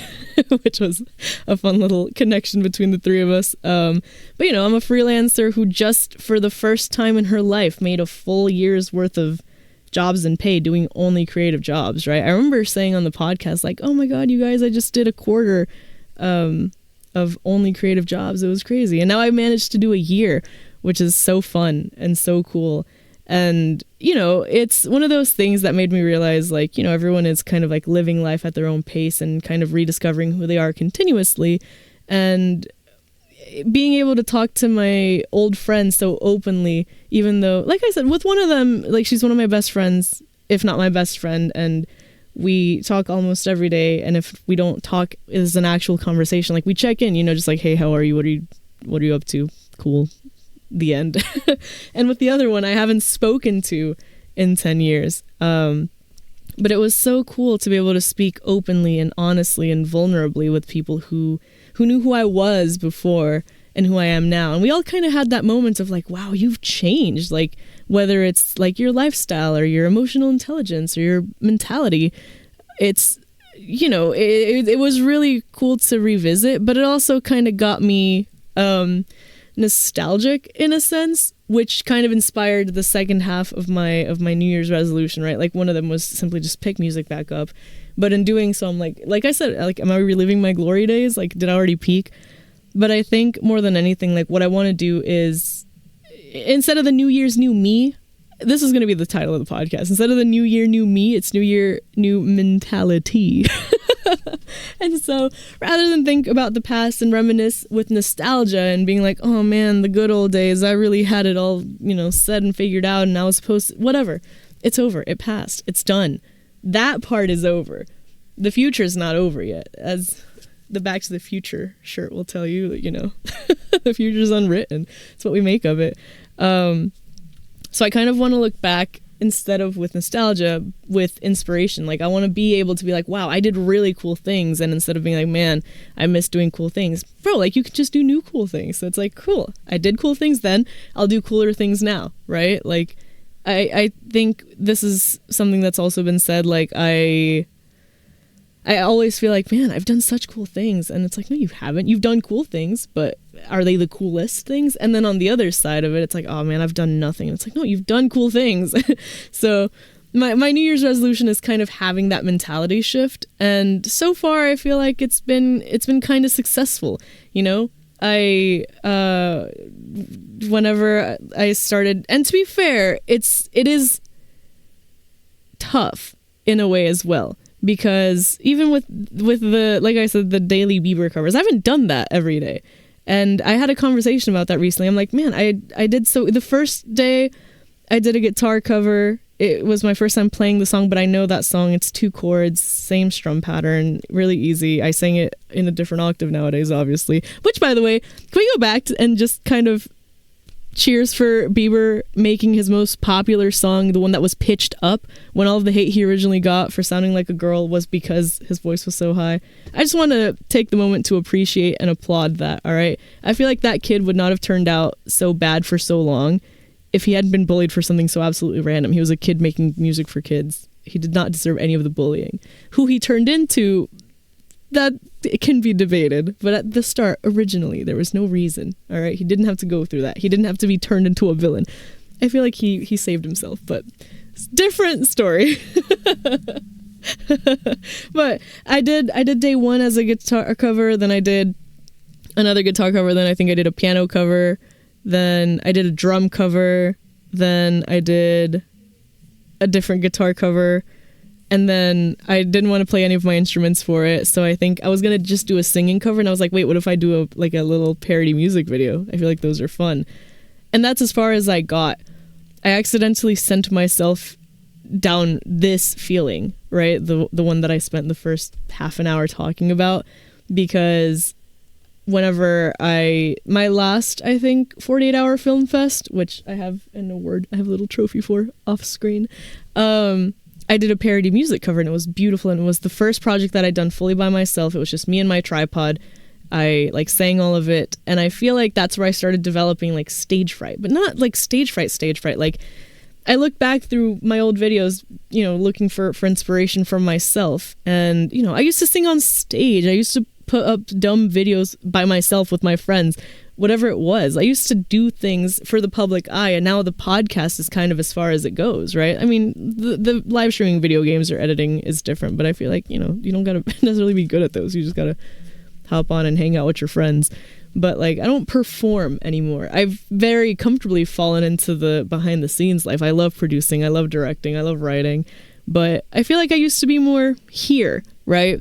which was a fun little connection between the three of us. But, you know, I'm a freelancer who just for the first time in her life made a full year's worth of jobs and pay doing only creative jobs, right? I remember saying on the podcast, like, oh my God, you guys, I just did a quarter of only creative jobs. It was crazy. And now I managed to do a year, which is so fun and so cool. And, you know, it's one of those things that made me realize, like, you know, everyone is kind of like living life at their own pace and kind of rediscovering who they are continuously. And being able to talk to my old friends so openly, even though, like I said, with one of them, like, she's one of my best friends, if not my best friend. And we talk almost every day. And if we don't talk, it's an actual conversation. Like, we check in, you know, just like, hey, how are you? What are you up to? Cool. The end. And with the other one, I haven't spoken to in 10 years. But it was so cool to be able to speak openly and honestly and vulnerably with people who knew who I was before and who I am now. And we all kind of had that moment of like, wow, you've changed. Like, whether it's like your lifestyle or your emotional intelligence or your mentality, it's, you know, it was really cool to revisit, but it also kind of got me nostalgic in a sense, which kind of inspired the second half of my New Year's resolution, right? Like, one of them was simply just pick music back up. But in doing so, I'm like I said, like, am I reliving my glory days? Like, did I already peak? But I think more than anything, like, what I want to do is, instead of the New Year's new me, this is going to be the title of the podcast. Instead of the New Year new me, it's New Year new mentality. And so rather than think about the past and reminisce with nostalgia and being like, oh man, the good old days, I really had it all, you know, said and figured out, and I was supposed to, whatever. It's over. It passed. It's done. That part is over. The future's not over yet. As the Back to the Future shirt will tell you, you know, the future's unwritten. It's what we make of it. So I kind of want to look back instead of with nostalgia, with inspiration. Like, I want to be able to be like, wow, I did really cool things. And instead of being like, man, I miss doing cool things. Bro, like, you can just do new cool things. So it's like, cool. I did cool things then. I'll do cooler things now, right? Like, I think this is something that's also been said. Like, I always feel like, man, I've done such cool things. And it's like, no, you haven't. You've done cool things, but are they the coolest things? And then on the other side of it, it's like, oh man, I've done nothing. And it's like, no, you've done cool things. So my New Year's resolution is kind of having that mentality shift. And so far, I feel like it's been kind of successful. You know, whenever I started, and to be fair, it is tough in a way as well. Because even with the, like I said, the daily Bieber covers, I haven't done that every day. And I had a conversation about that recently. I'm like, man, I did so. The first day I did a guitar cover. It was my first time playing the song, but I know that song. It's 2 chords, same strum pattern, really easy. I sang it in a different octave nowadays, obviously. Which, by the way, can we go back and just kind of cheers for Bieber making his most popular song, the one that was pitched up, when all of the hate he originally got for sounding like a girl was because his voice was so high. I just want to take the moment to appreciate and applaud that, all right? I feel like that kid would not have turned out so bad for so long if he hadn't been bullied for something so absolutely random. He was a kid making music for kids. He did not deserve any of the bullying. Who he turned into, that it can be debated. But at the start, originally, there was no reason. All right, he didn't have to go through that. He didn't have to be turned into a villain. I feel like he saved himself, but it's a different story. But I did day 1 as a guitar cover. Then I did another guitar cover. Then I think I did a piano cover. Then I did a drum cover. Then I did a different guitar cover. And then I didn't want to play any of my instruments for it. So I think I was going to just do a singing cover. And I was like, wait, what if I do a little parody music video? I feel like those are fun. And that's as far as I got. I accidentally sent myself down this feeling, right? The one that I spent the first half an hour talking about. Because whenever my last, I think, 48-hour film fest, which I have an award, I have a little trophy for off screen, I did a parody music cover, and it was beautiful, and it was the first project that I'd done fully by myself. It was just me and my tripod. I sang all of it, and I feel like that's where I started developing stage fright, but not stage fright. Like, I look back through my old videos, looking for inspiration from myself, and I used to sing on stage. I used to put up dumb videos by myself with my friends, whatever it was. I used to do things for the public eye, and now the podcast is kind of as far as it goes, right? I mean, the live streaming video games or editing is different, but I feel like, you don't gotta necessarily be good at those. You just gotta hop on and hang out with your friends. But I don't perform anymore. I've very comfortably fallen into the behind the scenes life. I love producing, I love directing, I love writing, but I feel like I used to be more here, right?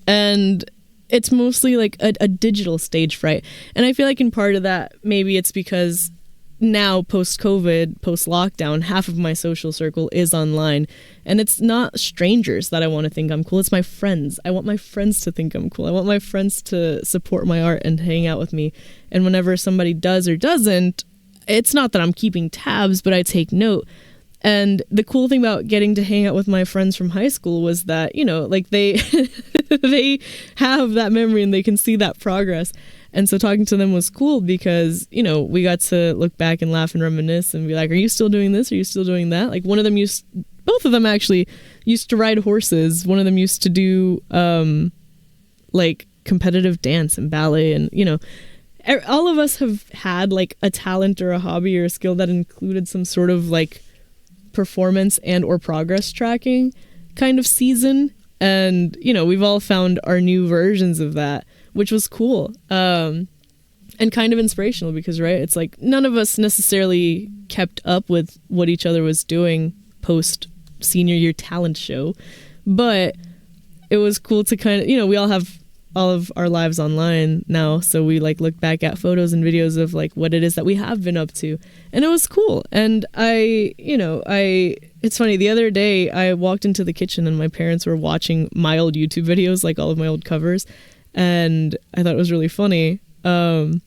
And it's mostly a digital stage fright. And I feel like in part of that, maybe it's because now, post-COVID, post-lockdown, half of my social circle is online. And it's not strangers that I want to think I'm cool. It's my friends. I want my friends to think I'm cool. I want my friends to support my art and hang out with me. And whenever somebody does or doesn't, it's not that I'm keeping tabs, but I take note. And the cool thing about getting to hang out with my friends from high school was that, they they have that memory and they can see that progress. And so talking to them was cool because, we got to look back and laugh and reminisce and be like, are you still doing this? Are you still doing that? Both of them actually used to ride horses. One of them used to do competitive dance and ballet, and, all of us have had a talent or a hobby or a skill that included some sort of performance and or progress tracking kind of season. And, we've all found our new versions of that, which was cool. And kind of inspirational because, right, it's none of us necessarily kept up with what each other was doing post senior year talent show, but it was cool to kind of, we all have all of our lives online now, so we look back at photos and videos of what it is that we have been up to, and it was cool. And it's funny, the other day I walked into the kitchen and my parents were watching my old YouTube videos, all of my old covers, and I thought it was really funny. And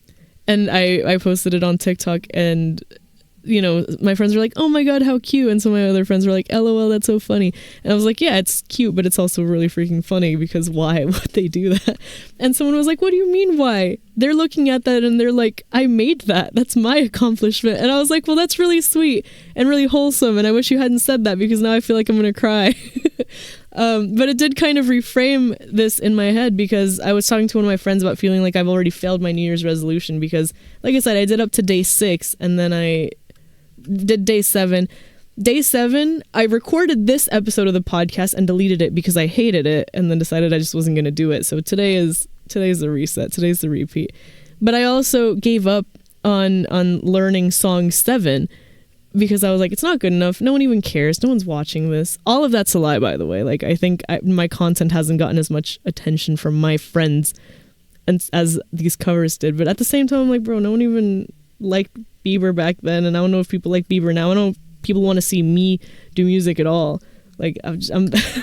I posted it on TikTok, and my friends were like, oh my god, how cute. And so my other friends were like, LOL, that's so funny. And I was like, yeah, it's cute, but it's also really freaking funny, because why would they do that? And someone was like, what do you mean why? They're looking at that and they're like, I made that. That's my accomplishment. And I was like, well, that's really sweet and really wholesome. And I wish you hadn't said that, because now I feel like I'm going to cry. But it did kind of reframe this in my head, because I was talking to one of my friends about feeling like I've already failed my New Year's resolution, because like I said, I did up to day 6 and then I did day 7. Day 7, I recorded this episode of the podcast and deleted it because I hated it, and then decided I just wasn't going to do it. So today's the reset. Today's the repeat. But I also gave up on learning song 7 because I was like, it's not good enough. No one even cares. No one's watching this. All of that's a lie, by the way. I think my content hasn't gotten as much attention from my friends as these covers did. But at the same time, I'm like, bro, no one even liked Bieber back then, and I don't know if people like Bieber now. I don't know if people want to see me do music at all. Like, I'm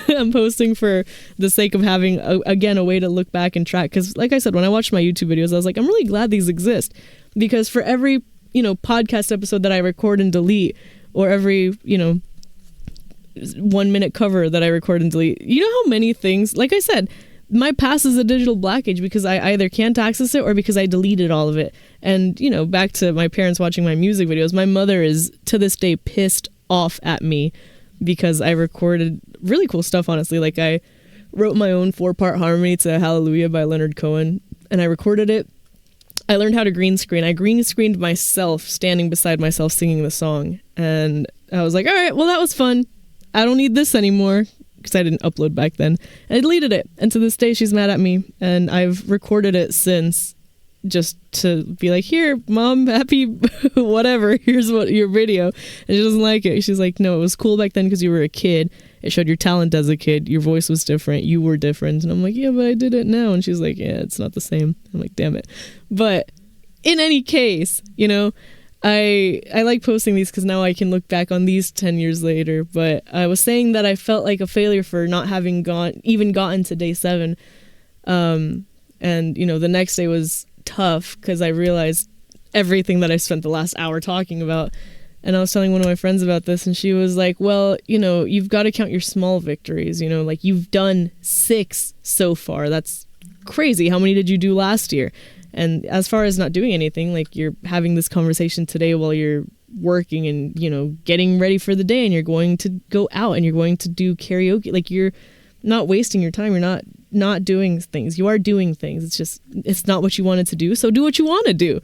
I'm posting for the sake of having, a way to look back and track. Because, like I said, when I watched my YouTube videos, I was like, I'm really glad these exist. Because for every, podcast episode that I record and delete, or every, 1 minute cover that I record and delete, you know how many things, like I said, my past is a digital black age because I either can't access it or because I deleted all of it. And, back to my parents watching my music videos, my mother is to this day pissed off at me because I recorded really cool stuff, honestly. Like, I wrote my own 4-part harmony to Hallelujah by Leonard Cohen, and I recorded it. I learned how to green screen. I green screened myself standing beside myself singing the song. And I was like, all right, well, that was fun. I don't need this anymore, because I didn't upload back then. And I deleted it. And to this day, she's mad at me. And I've recorded it since, just to be like, here, Mom, happy whatever. Here's your video. And she doesn't like it. She's like, no, it was cool back then because you were a kid. It showed your talent as a kid. Your voice was different. You were different. And I'm like, yeah, but I did it now. And she's like, yeah, it's not the same. I'm like, damn it. But in any case, I like posting these because now I can look back on these 10 years later. But I was saying that I felt like a failure for not having gotten to day 7. And, the next day was tough because I realized everything that I spent the last hour talking about. And I was telling one of my friends about this, and she was like, well, you've got to count your small victories. Like, you've done 6 so far. That's crazy. How many did you do last year? And as far as not doing anything, like, you're having this conversation today while you're working and, getting ready for the day, and you're going to go out and you're going to do karaoke. Like, you're not wasting your time. You're not doing things. You are doing things. It's just, it's not what you wanted to do. So do what you want to do.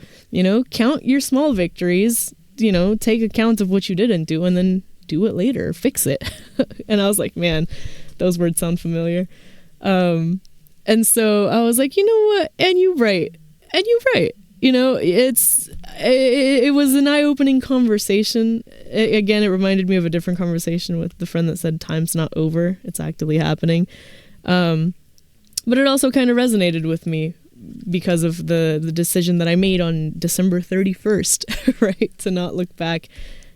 Count your small victories, take account of what you didn't do, and then do it later, fix it. And I was like, man, those words sound familiar. And so I was like, you know what? And you're right. It was an eye-opening conversation. Again, it reminded me of a different conversation with the friend that said, time's not over, it's actively happening. But it also kind of resonated with me because of the decision that I made on December 31st, right? To not look back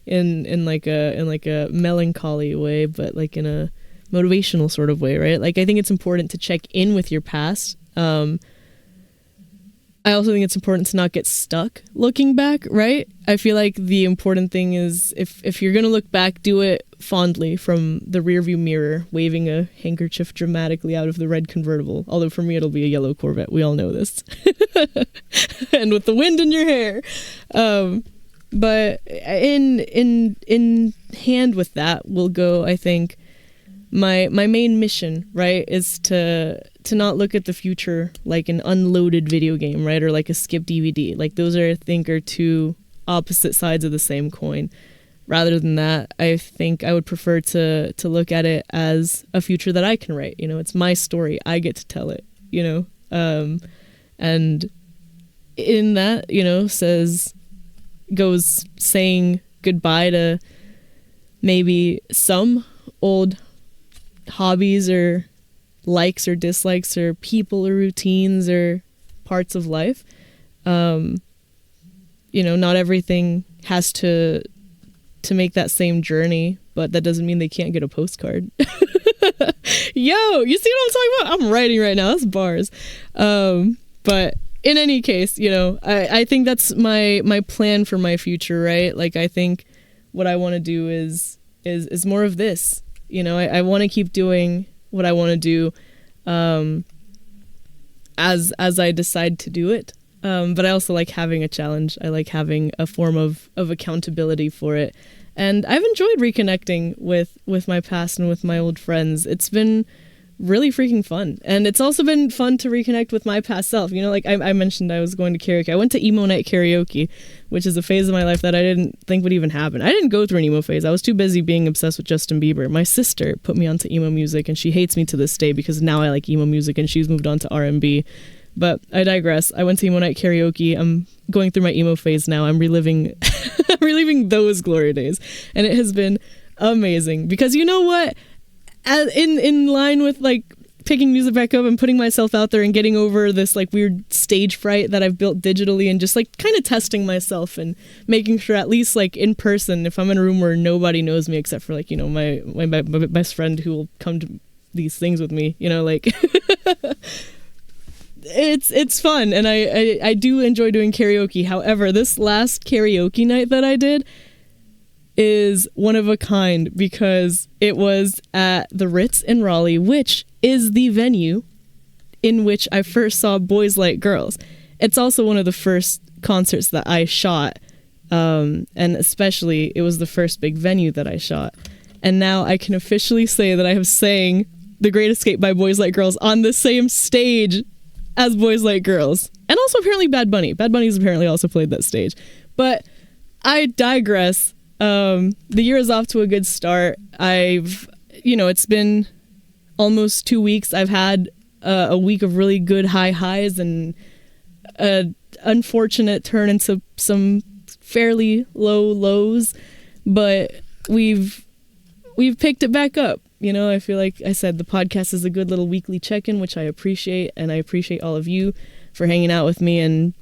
in like a melancholy way, but like in a motivational sort of way, right? Like, I think it's important to check in with your past. I also think it's important to not get stuck looking back, right? I feel like the important thing is if you're going to look back, do it fondly from the rearview mirror, waving a handkerchief dramatically out of the red convertible. Although for me, it'll be a yellow Corvette. We all know this. And with the wind in your hair. But in hand with that will go, I think, my main mission, right, is to not look at the future like an unloaded video game, right, or like a skipped DVD. Like, those are, I think, are two opposite sides of the same coin. Rather than that, I think I would prefer to look at it as a future that I can write. It's my story. I get to tell it, and in that, goes saying goodbye to maybe some old hobbies or likes or dislikes or people or routines or parts of life. Not everything has to make that same journey, but that doesn't mean they can't get a postcard. Yo, you see what I'm talking about? I'm writing right now. That's bars. But in any case, I think that's my plan for my future, right? Like, I think what I want to do is more of this. I want to keep doing what I want to do as I decide to do it. But I also like having a challenge. I like having a form of accountability for it. And I've enjoyed reconnecting with my past and with my old friends. It's been really freaking fun. And it's also been fun to reconnect with my past self. Like I mentioned, I was going to karaoke. I went to emo night karaoke, which is a phase of my life that I didn't think would even happen. I didn't go through an emo phase. I was too busy being obsessed with Justin Bieber. My sister put me onto emo music, and she hates me to this day because now I like emo music and she's moved on to R&B. But I digress. I went to emo night karaoke. I'm going through my emo phase now. I'm reliving those glory days. And it has been amazing because you know what? In line with like picking music back up and putting myself out there and getting over this like weird stage fright that I've built digitally, and just like kind of testing myself and making sure, at least like in person, if I'm in a room where nobody knows me except for like, you know, my best friend who will come to these things with me, you know, like it's fun, and I do enjoy doing karaoke. However, this last karaoke night that I did is one of a kind, because it was at the Ritz in Raleigh, which is the venue in which I first saw Boys Like Girls. It's also one of the first concerts that I shot, and especially it was the first big venue that I shot. And now I can officially say that I have sang The Great Escape by Boys Like Girls on the same stage as Boys Like Girls. And also apparently Bad Bunny. Bad Bunny's apparently also played that stage. But I digress. The year is off to a good start. It's been almost 2 weeks. I've had a week of really good highs and an unfortunate turn into some fairly low lows, but we've picked it back up. You know, I feel like I said the podcast is a good little weekly check-in, which I appreciate, and I appreciate all of you for hanging out with me and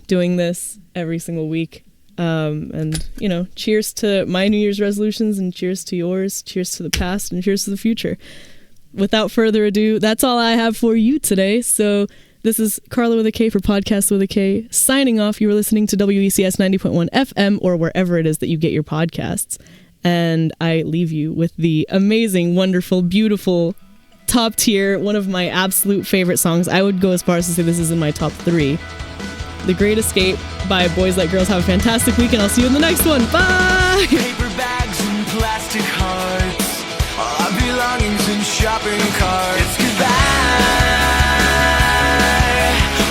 doing this every single week. And, you know, cheers to my New Year's resolutions, and cheers to yours, cheers to the past, and cheers to the future. Without further ado, that's all I have for you today. So this is Carla with a K for Podcast with a K, signing off. You were listening to WECS 90.1 FM, or wherever it is that you get your podcasts. And I leave you with the amazing, wonderful, beautiful, top tier, one of my absolute favorite songs. I would go as far as to say this is in my top 3. The Great Escape by Boys Like Girls. Have a fantastic week, and I'll see you in the next one. Bye! Paper bags and plastic hearts, all our belongings in shopping carts. It's goodbye,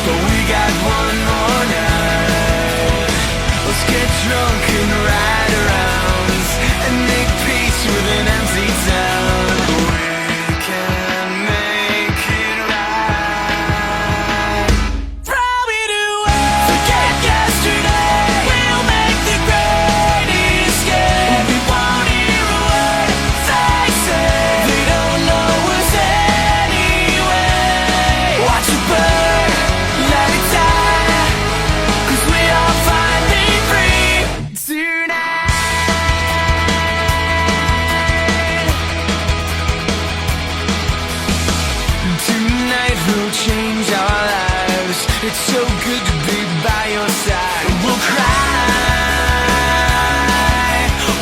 but we got one more night. Let's get drunk and ride around and make peace with an empty town. We can make it right. Throw it away, forget yesterday. We'll make the great escape. We won't hear a word they say. They don't know us anyway. Watch it burn, let it die, 'cause we all finally free tonight. Tonight will change our lives. It's so good to be by your side. We'll cry,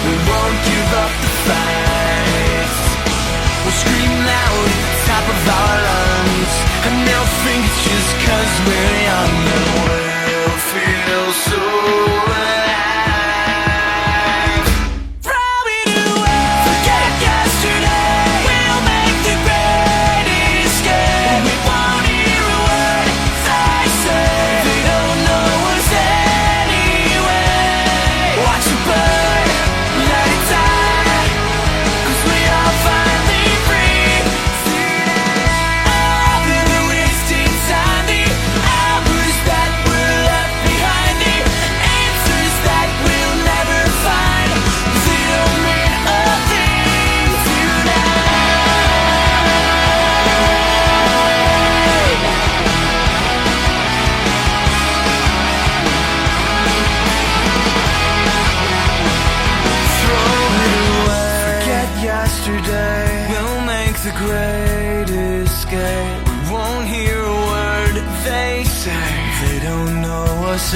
we won't give up the fight. We'll scream loud at the top of our lungs, and they'll think it's just 'cause we're young, and we'll feel so alive. Throw it away, forget yesterday. We'll make the great escape. We won't hear a word they say. They don't know us anyway. Watch it burn, let it die, 'cause we are finally free tonight. All the wasted time, the hours that were left behind, the answers that we'll never find, 'cause they don't mean a thing tonight. Throw it away, forget yesterday. We'll make the great escape. We won't hear a word they say. They don't know us